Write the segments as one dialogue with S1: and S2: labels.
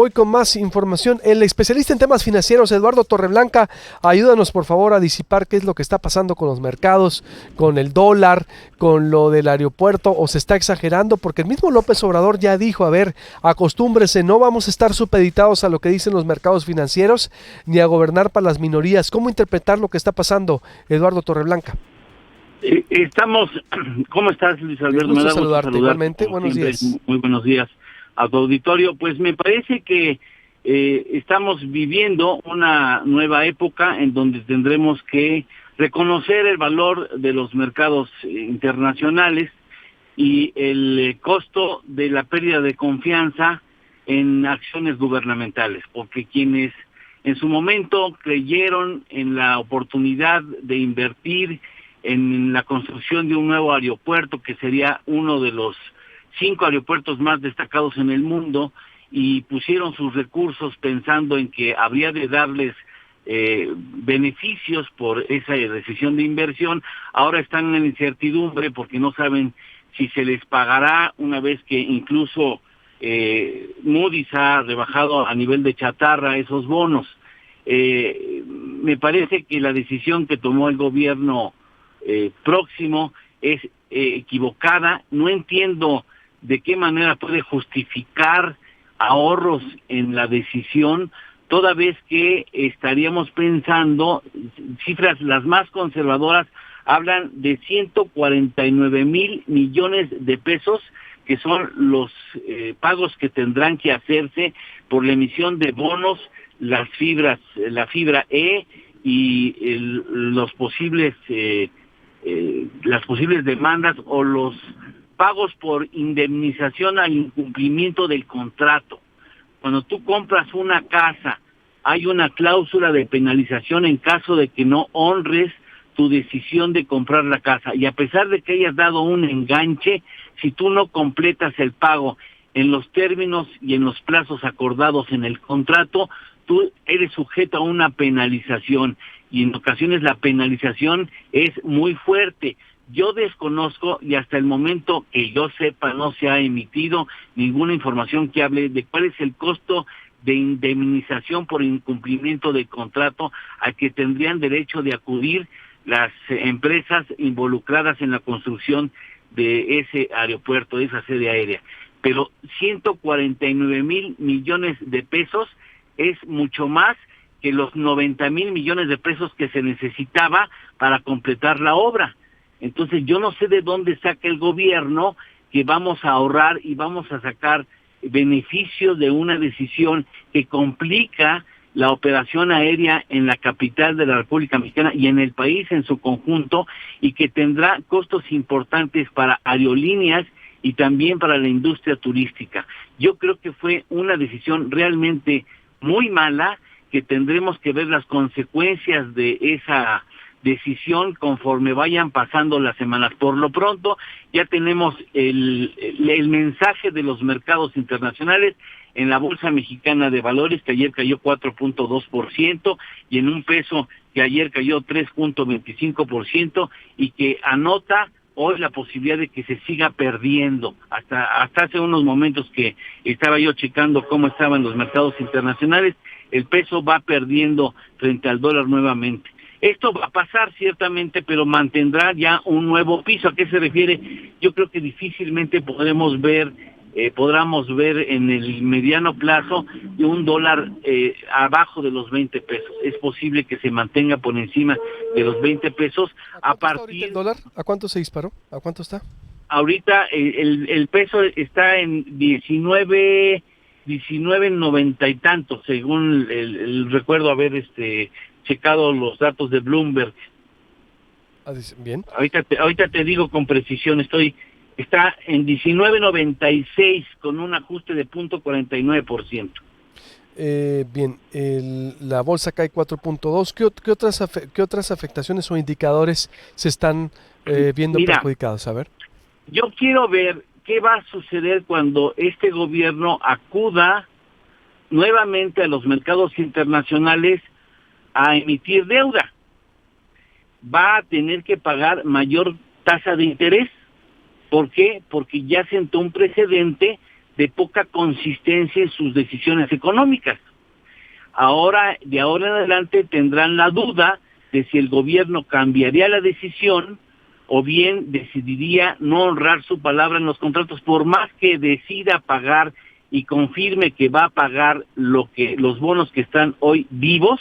S1: Hoy con más información, el especialista en temas financieros Eduardo Torreblanca, ayúdanos por favor a disipar qué es lo que está pasando con los mercados, con el dólar, con lo del aeropuerto, o se está exagerando, porque el mismo López Obrador ya dijo, a ver, acostúmbrese, no vamos a estar supeditados a lo que dicen los mercados financieros, ni a gobernar para las minorías. ¿Cómo interpretar lo que está pasando, Eduardo Torreblanca?
S2: ¿Cómo estás, Luis
S1: Qué
S2: Alberto? Me
S1: gusto
S2: da gusto
S1: saludarte,
S2: saludarte
S1: igualmente,
S2: como
S1: buenos
S2: siempre.
S1: días.
S2: Muy buenos días a tu auditorio. Pues me parece que estamos viviendo una nueva época en donde tendremos que reconocer el valor de los mercados internacionales y el costo de la pérdida de confianza en acciones gubernamentales, porque quienes en su momento creyeron en la oportunidad de invertir en la construcción de un nuevo aeropuerto, que sería uno de los 5 aeropuertos más destacados en el mundo, y pusieron sus recursos pensando en que habría de darles beneficios por esa decisión de inversión. Ahora están en incertidumbre porque no saben si se les pagará, una vez que incluso Moody's ha rebajado a nivel de chatarra esos bonos. Me parece que la decisión que tomó el gobierno próximo es equivocada. No entiendo de qué manera puede justificar ahorros en la decisión, toda vez que estaríamos pensando, cifras las más conservadoras hablan de 149,000 millones de pesos, que son los pagos que tendrán que hacerse por la emisión de bonos, la fibra E y las posibles demandas o los pagos por indemnización al incumplimiento del contrato. Cuando tú compras una casa, hay una cláusula de penalización en caso de que no honres tu decisión de comprar la casa, y a pesar de que hayas dado un enganche, si tú no completas el pago en los términos y en los plazos acordados en el contrato, tú eres sujeto a una penalización, y en ocasiones la penalización es muy fuerte. Yo desconozco, y hasta el momento que yo sepa no se ha emitido ninguna información que hable de cuál es el costo de indemnización por incumplimiento del contrato al que tendrían derecho de acudir las empresas involucradas en la construcción de ese aeropuerto, de esa sede aérea. Pero 149,000 millones de pesos es mucho más que los 90,000 millones de pesos que se necesitaba para completar la obra. Entonces yo no sé de dónde saca el gobierno que vamos a ahorrar y vamos a sacar beneficios de una decisión que complica la operación aérea en la capital de la República Mexicana y en el país en su conjunto, y que tendrá costos importantes para aerolíneas y también para la industria turística. Yo creo que fue una decisión realmente muy mala, que tendremos que ver las consecuencias de esa decisión conforme vayan pasando las semanas. Por lo pronto ya tenemos el mensaje de los mercados internacionales en la Bolsa Mexicana de Valores, que ayer cayó 4.2%, y en un peso que ayer cayó 3.25%, y que anota hoy la posibilidad de que se siga perdiendo. Hasta hace unos momentos que estaba yo checando cómo estaban los mercados internacionales, el peso va perdiendo frente al dólar nuevamente. Esto va a pasar ciertamente, pero mantendrá ya un nuevo piso. ¿A qué se refiere? Yo creo que difícilmente podremos ver en el mediano plazo un dólar abajo de los 20 pesos. Es posible que se mantenga por encima de los 20 pesos
S1: ¿A cuánto está ahorita el dólar? ¿A cuánto se disparó? ¿A cuánto está?
S2: Ahorita el peso está en 19.90 y tantos, según el recuerdo haber checado los datos de Bloomberg.
S1: Bien.
S2: Ahorita te digo con precisión, está en 19.96 con un ajuste de 0.49%.
S1: Bien, la bolsa cae 4.2. ¿Qué otras afectaciones o indicadores se están viendo
S2: Mira,
S1: perjudicados? A ver.
S2: yo quiero ver qué va a suceder cuando este gobierno acuda nuevamente a los mercados internacionales a emitir deuda. Va a tener que pagar mayor tasa de interés. ¿Por qué? Porque ya sentó un precedente de poca consistencia en sus decisiones económicas. De ahora en adelante tendrán la duda de si el gobierno cambiaría la decisión o bien decidiría no honrar su palabra en los contratos, por más que decida pagar y confirme que va a pagar los bonos que están hoy vivos.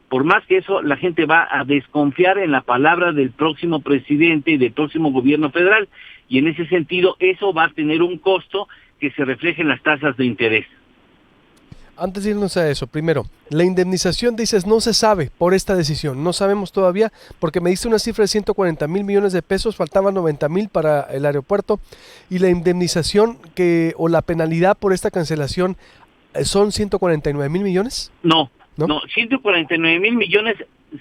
S2: Por más que eso, la gente va a desconfiar en la palabra del próximo presidente y del próximo gobierno federal, y en ese sentido eso va a tener un costo que se refleje en las tasas de interés.
S1: Antes de irnos a eso, primero, la indemnización, dices, no se sabe por esta decisión, no sabemos todavía, porque me diste una cifra de 140 mil millones de pesos, faltaban 90 mil para el aeropuerto, y la indemnización o la penalidad por esta cancelación son 149 mil millones.
S2: No, 149 mil millones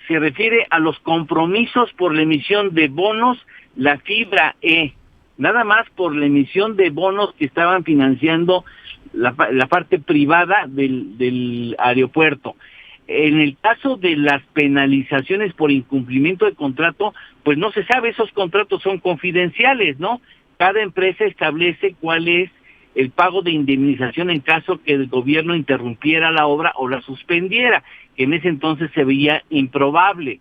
S2: se refiere a los compromisos por la emisión de bonos, la fibra E, nada más por la emisión de bonos que estaban financiando la parte privada del aeropuerto. En el caso de las penalizaciones por incumplimiento de contrato, pues no se sabe, esos contratos son confidenciales, ¿no? Cada empresa establece cuál es el pago de indemnización en caso que el gobierno interrumpiera la obra o la suspendiera, que en ese entonces se veía improbable.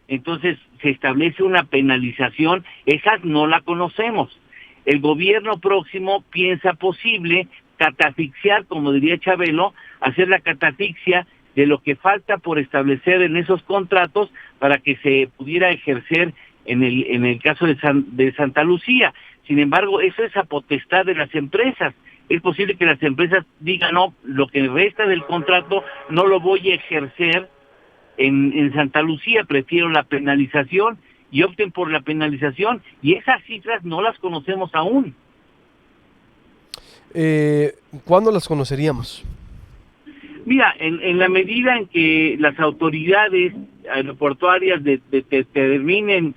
S2: Entonces se establece una penalización, esas no la conocemos. El gobierno próximo piensa posible catafixiar, como diría Chabelo, hacer la catafixia de lo que falta por establecer en esos contratos para que se pudiera ejercer en el caso de Santa Lucía. Sin embargo, eso es a potestad de las empresas. Es posible que las empresas digan, no, lo que resta del contrato no lo voy a ejercer en Santa Lucía, prefiero la penalización, y opten por la penalización, y esas cifras no las conocemos aún.
S1: ¿Cuándo las conoceríamos?
S2: Mira, en la medida en que las autoridades aeroportuarias determinen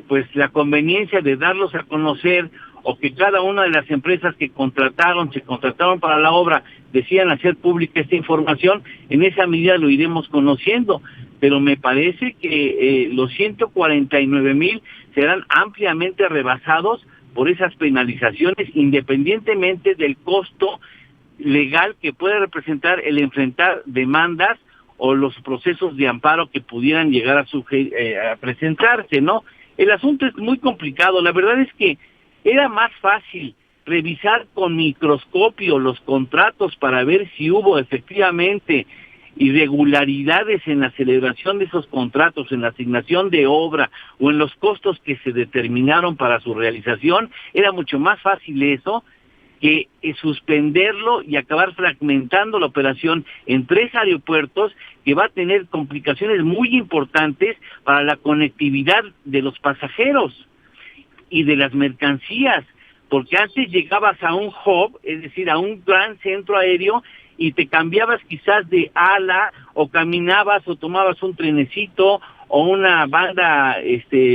S2: pues la conveniencia de darlos a conocer, o que cada una de las empresas que se contrataron para la obra, decían hacer pública esta información, en esa medida lo iremos conociendo. Pero me parece que los 149 mil serán ampliamente rebasados por esas penalizaciones, independientemente del costo legal que puede representar el enfrentar demandas o los procesos de amparo que pudieran llegar a presentarse, ¿no? El asunto es muy complicado. La verdad es que era más fácil revisar con microscopio los contratos para ver si hubo efectivamente irregularidades en la celebración de esos contratos, en la asignación de obra o en los costos que se determinaron para su realización. Era mucho más fácil eso que suspenderlo y acabar fragmentando la operación en 3 aeropuertos, que va a tener complicaciones muy importantes para la conectividad de los pasajeros y de las mercancías, porque antes llegabas a un hub, es decir, a un gran centro aéreo, y te cambiabas quizás de ala, o caminabas o tomabas un trenecito o una banda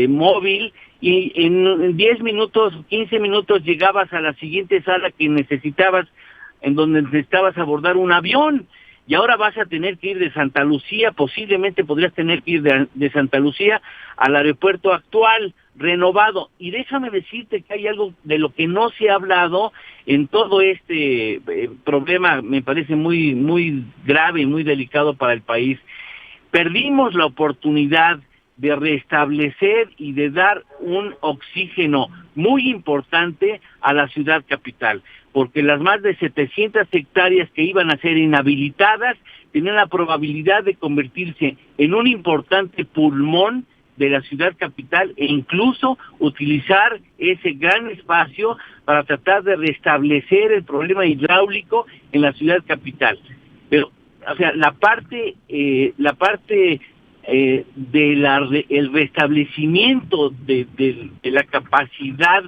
S2: móvil, y en 10 minutos, 15 minutos llegabas a la siguiente sala que necesitabas, en donde necesitabas abordar un avión. Y ahora vas a tener que ir de Santa Lucía, posiblemente podrías tener que ir de Santa Lucía al aeropuerto actual, renovado. Y déjame decirte que hay algo de lo que no se ha hablado en todo este problema, me parece muy, muy grave y muy delicado para el país. Perdimos la oportunidad de restablecer y de dar un oxígeno muy importante a la ciudad capital, porque las más de 700 hectáreas que iban a ser inhabilitadas tenían la probabilidad de convertirse en un importante pulmón de la ciudad capital, e incluso utilizar ese gran espacio para tratar de restablecer el problema hidráulico en la ciudad capital. Pero, o sea, la parte el restablecimiento de la capacidad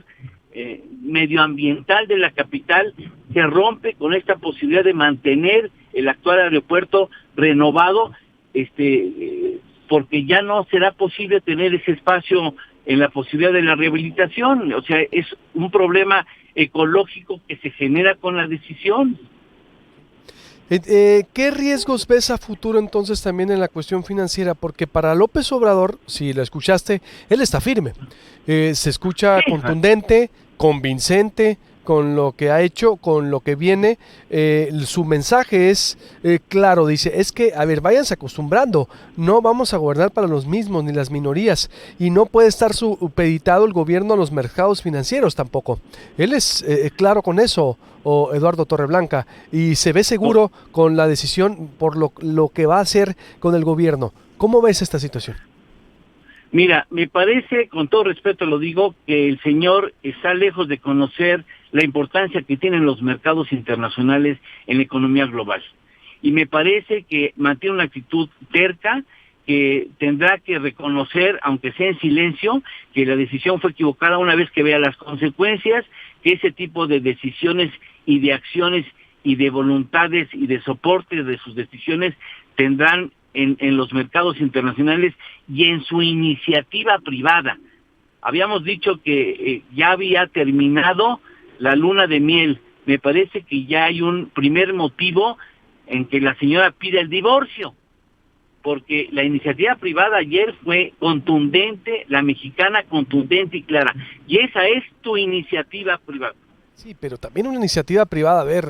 S2: medioambiental de la capital se rompe con esta posibilidad de mantener el actual aeropuerto renovado, porque ya no será posible tener ese espacio en la posibilidad de la rehabilitación. O sea, es un problema ecológico que se genera con la decisión.
S1: ¿Qué riesgos ves a futuro entonces también en la cuestión financiera? Porque para López Obrador, si lo escuchaste, él está firme. Se escucha contundente, convincente, con lo que ha hecho, con lo que viene. Su mensaje es claro, dice, es que, a ver, váyanse acostumbrando, no vamos a gobernar para los mismos ni las minorías, y no puede estar supeditado el gobierno a los mercados financieros tampoco. Él es claro con eso, Eduardo Torreblanca, y se ve seguro con la decisión por lo que va a hacer con el gobierno. ¿Cómo ves esta situación?
S2: Mira, me parece, con todo respeto lo digo, que el señor está lejos de conocer la importancia que tienen los mercados internacionales en la economía global. Y me parece que mantiene una actitud terca, que tendrá que reconocer, aunque sea en silencio, que la decisión fue equivocada una vez que vea las consecuencias, que ese tipo de decisiones y de acciones y de voluntades y de soporte de sus decisiones tendrán en los mercados internacionales y en su iniciativa privada. Habíamos dicho que ya había terminado la luna de miel. Me parece que ya hay un primer motivo en que la señora pide el divorcio, porque la iniciativa privada ayer fue contundente, la mexicana contundente y clara, y esa es tu iniciativa privada.
S1: Sí, pero también una iniciativa privada, a ver,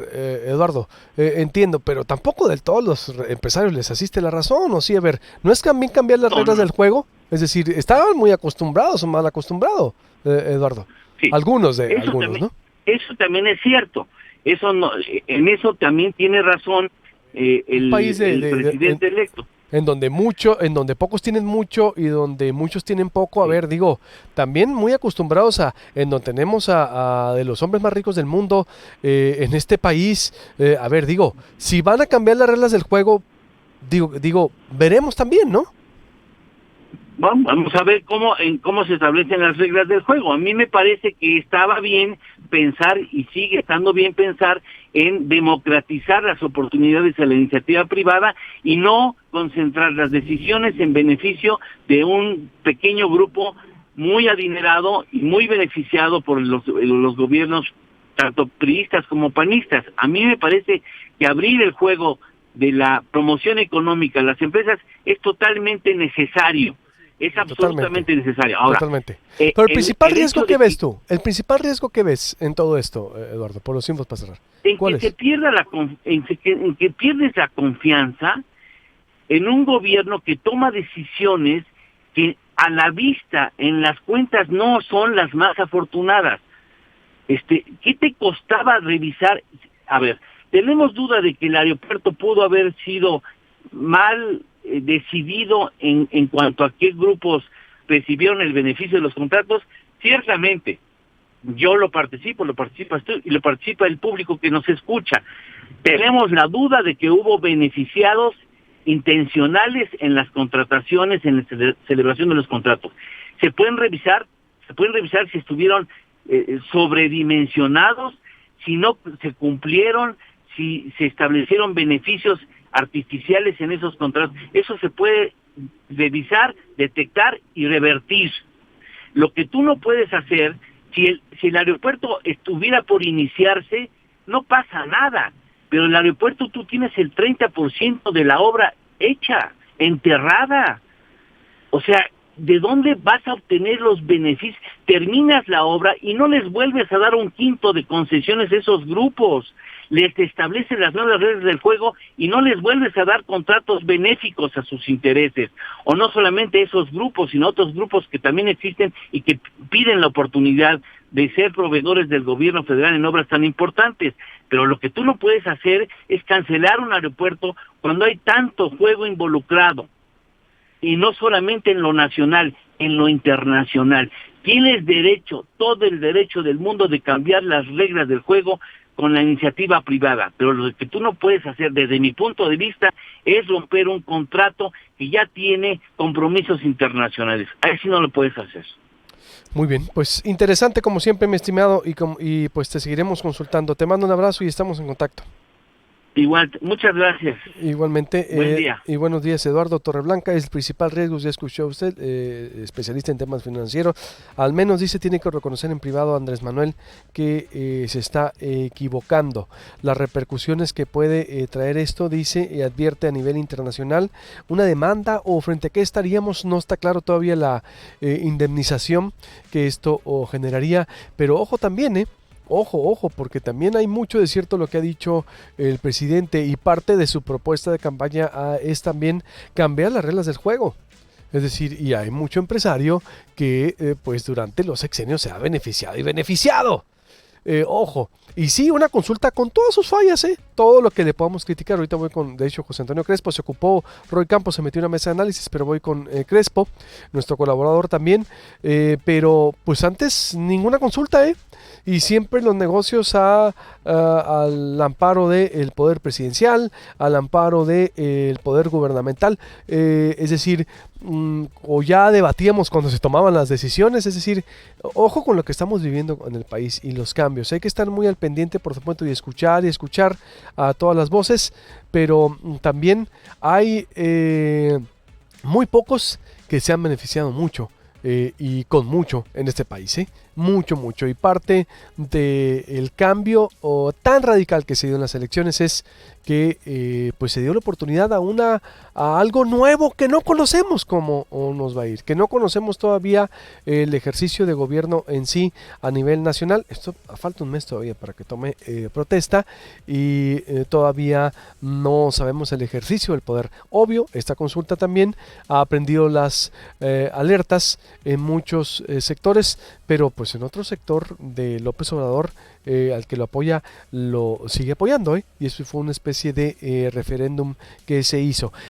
S1: Eduardo, entiendo, pero tampoco del todo los empresarios les asiste la razón, ¿o sí? A ver, ¿no es también cambiar las reglas del juego? Es decir, estaban muy acostumbrados o mal acostumbrados, Eduardo.
S2: Sí,
S1: algunos,
S2: también,
S1: ¿no?
S2: Eso también es cierto, eso no, en eso también tiene razón el presidente electo.
S1: En donde pocos tienen mucho y donde muchos tienen poco, a ver, digo, también muy acostumbrados en donde tenemos a de los hombres más ricos del mundo en este país, a ver, digo, si van a cambiar las reglas del juego, digo, veremos también, ¿no?
S2: Vamos a ver cómo se establecen las reglas del juego. A mí me parece que estaba bien pensar y sigue estando bien pensar en democratizar las oportunidades a la iniciativa privada y no concentrar las decisiones en beneficio de un pequeño grupo muy adinerado y muy beneficiado por los gobiernos tanto priistas como panistas. A mí me parece que abrir el juego de la promoción económica a las empresas es totalmente necesario. Es absolutamente necesario. Ahora,
S1: totalmente. Pero el principal riesgo que ves tú, el principal riesgo que ves en todo esto, Eduardo, por los tiempos para cerrar. ¿Cuál es?
S2: En que pierdes la confianza en un gobierno que toma decisiones que a la vista en las cuentas no son las más afortunadas. ¿Qué te costaba revisar? A ver, tenemos duda de que el aeropuerto pudo haber sido mal decidido en cuanto a qué grupos recibieron el beneficio de los contratos. Ciertamente, yo lo participas tú y lo participa el público que nos escucha. Tenemos la duda de que hubo beneficiados intencionales en las contrataciones, en la celebración de los contratos. Se pueden revisar si estuvieron sobredimensionados, si no se cumplieron, si se establecieron beneficios artificiales en esos contratos. Eso se puede revisar, detectar y revertir. Lo que tú no puedes hacer, si el aeropuerto estuviera por iniciarse, no pasa nada, pero el aeropuerto tú tienes el 30% de la obra hecha, enterrada. O sea, ¿de dónde vas a obtener los beneficios? Terminas la obra y no les vuelves a dar un quinto de concesiones a esos grupos. Les estableces las nuevas reglas del juego y no les vuelves a dar contratos benéficos a sus intereses. O no solamente esos grupos, sino otros grupos que también existen y que piden la oportunidad de ser proveedores del gobierno federal en obras tan importantes. Pero lo que tú no puedes hacer es cancelar un aeropuerto cuando hay tanto juego involucrado. Y no solamente en lo nacional, en lo internacional. Tienes derecho, todo el derecho del mundo de cambiar las reglas del juego con la iniciativa privada, pero lo que tú no puedes hacer, desde mi punto de vista, es romper un contrato que ya tiene compromisos internacionales. Ahí sí no lo puedes hacer.
S1: Muy bien, pues interesante como siempre, mi estimado, y pues te seguiremos consultando. Te mando un abrazo y estamos en contacto.
S2: Igual, muchas gracias.
S1: Igualmente.
S2: Buen día.
S1: Y buenos días, Eduardo Torreblanca. Es el principal riesgo, ya escuchó usted, especialista en temas financieros. Al menos dice, tiene que reconocer en privado Andrés Manuel que se está equivocando. Las repercusiones que puede traer esto, dice, y advierte a nivel internacional, una demanda o frente a qué estaríamos, no está claro todavía la indemnización que esto generaría. Pero ojo también, Ojo, porque también hay mucho de cierto lo que ha dicho el presidente y parte de su propuesta de campaña es también cambiar las reglas del juego. Es decir, y hay mucho empresario que pues durante los sexenios se ha beneficiado y beneficiado. Ojo, y sí, una consulta con todas sus fallas, todo lo que le podamos criticar. Ahorita voy con, de hecho, José Antonio Crespo, se ocupó, Roy Campos se metió en una mesa de análisis, pero voy con Crespo, nuestro colaborador también, pero pues antes ninguna consulta, y siempre los negocios al amparo del poder presidencial, al amparo del poder gubernamental, es decir, o ya debatíamos cuando se tomaban las decisiones, es decir, ojo con lo que estamos viviendo en el país y los cambios. Hay que estar muy al pendiente, por supuesto, y escuchar a todas las voces, pero también hay muy pocos que se han beneficiado mucho. Y con mucho en este país, mucho, y parte del cambio tan radical que se dio en las elecciones es que pues se dio la oportunidad a algo nuevo que no conocemos cómo nos va a ir, que no conocemos todavía el ejercicio de gobierno en sí a nivel nacional. Esto falta un mes todavía para que tome protesta y todavía no sabemos el ejercicio del poder. Obvio, esta consulta también ha prendido las alertas en muchos sectores, pero pues en otro sector de López Obrador, al que lo apoya, lo sigue apoyando, y eso fue una especie de referéndum que se hizo.